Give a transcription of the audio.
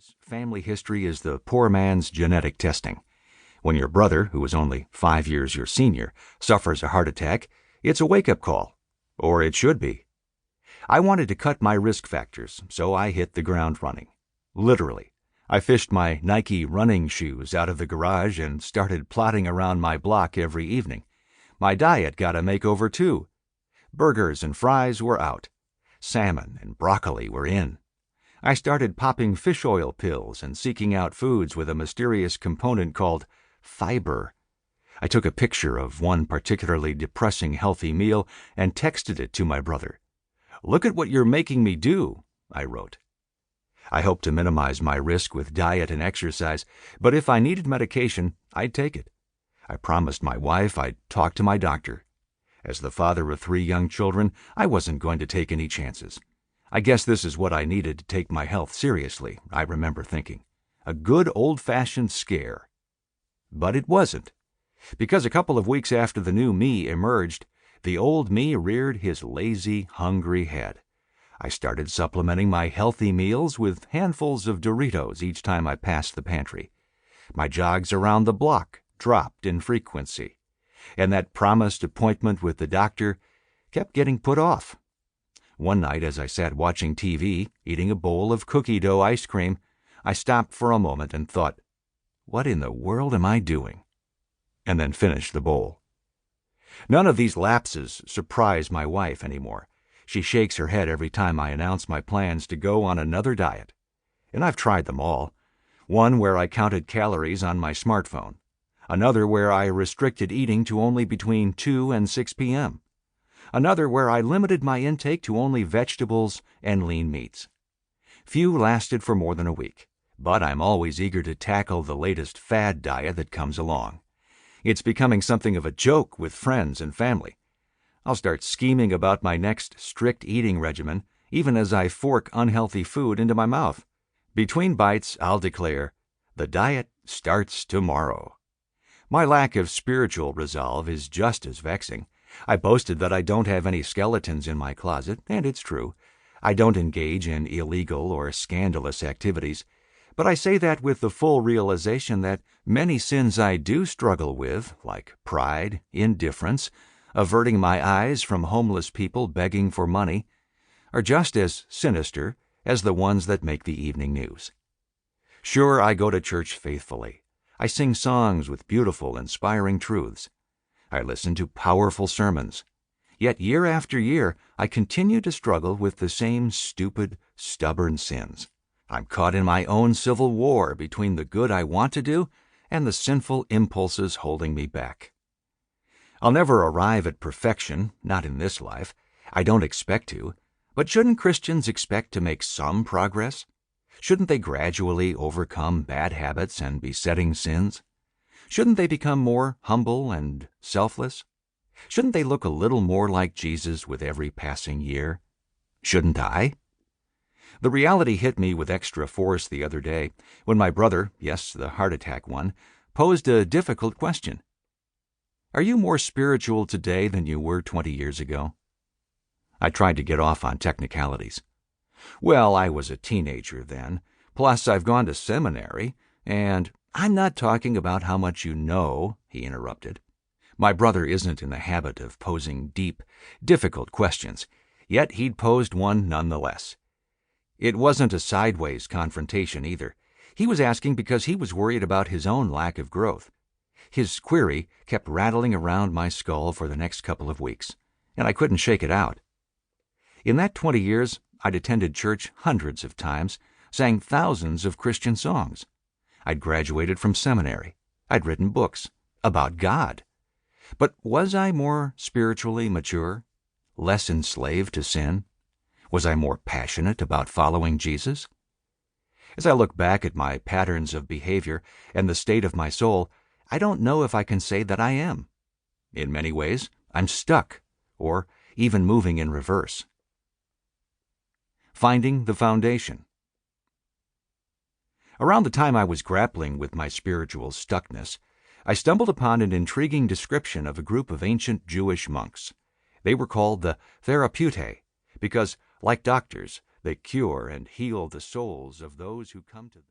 days, family history is the poor man's genetic testing. When your brother, who is only 5 years your senior, suffers a heart attack, it's a wake-up call. Or it should be. I wanted to cut my risk factors, so I hit the ground running. Literally. I fished my Nike running shoes out of the garage and started plodding around my block every evening. My diet got a makeover too. Burgers and fries were out. Salmon and broccoli were in. I started popping fish oil pills and seeking out foods with a mysterious component called fiber. I took a picture of one particularly depressing healthy meal and texted it to my brother. "Look at what you're making me do," I wrote. I hoped to minimize my risk with diet and exercise, but if I needed medication, I'd take it. I promised my wife I'd talk to my doctor. As the father of 3 young children, I wasn't going to take any chances. I guess this is what I needed to take my health seriously, I remember thinking. A good old-fashioned scare. But it wasn't. Because a couple of weeks after the new me emerged, the old me reared his lazy, hungry head. I started supplementing my healthy meals with handfuls of Doritos each time I passed the pantry. My jogs around the block dropped in frequency, and that promised appointment with the doctor kept getting put off. One night, as I sat watching TV, eating a bowl of cookie dough ice cream, I stopped for a moment and thought, "What in the world am I doing?" and then finished the bowl. None of these lapses surprise my wife anymore. She shakes her head every time I announce my plans to go on another diet. And I've tried them all. One where I counted calories on my smartphone. Another where I restricted eating to only between 2 and 6 p.m. Another where I limited my intake to only vegetables and lean meats. Few lasted for more than a week, but I'm always eager to tackle the latest fad diet that comes along. It's becoming something of a joke with friends and family. I'll start scheming about my next strict eating regimen, even as I fork unhealthy food into my mouth. Between bites, I'll declare, "The diet starts tomorrow." My lack of spiritual resolve is just as vexing. I boasted that I don't have any skeletons in my closet, and it's true. I don't engage in illegal or scandalous activities, but I say that with the full realization that many sins I do struggle with, like pride, indifference, averting my eyes from homeless people begging for money, are just as sinister as the ones that make the evening news. Sure, I go to church faithfully. I sing songs with beautiful, inspiring truths. I listen to powerful sermons. Yet year after year, I continue to struggle with the same stupid, stubborn sins. I'm caught in my own civil war between the good I want to do and the sinful impulses holding me back. I'll never arrive at perfection, not in this life. I don't expect to. But shouldn't Christians expect to make some progress? Shouldn't they gradually overcome bad habits and besetting sins? Shouldn't they become more humble and selfless? Shouldn't they look a little more like Jesus with every passing year? Shouldn't I? The reality hit me with extra force the other day when my brother, yes, the heart attack one, posed a difficult question. Are you more spiritual today than you were 20 years ago? I tried to get off on technicalities. Well, I was a teenager then, plus I've gone to seminary, and I'm not talking about how much you know, he interrupted. My brother isn't in the habit of posing deep, difficult questions, yet he'd posed one nonetheless. It wasn't a sideways confrontation either. He was asking because he was worried about his own lack of growth. His query kept rattling around my skull for the next couple of weeks, and I couldn't shake it out. In that 20 years, I'd attended church hundreds of times, sang thousands of Christian songs. I'd graduated from seminary. I'd written books about God. But was I more spiritually mature? Less enslaved to sin? Was I more passionate about following Jesus? As I look back at my patterns of behavior and the state of my soul, I don't know if I can say that I am. In many ways, I'm stuck, or even moving in reverse. Finding the foundation. Around the time I was grappling with my spiritual stuckness, I stumbled upon an intriguing description of a group of ancient Jewish monks. They were called the Therapeutae because, like doctors, they cure and heal the souls of those who come to them.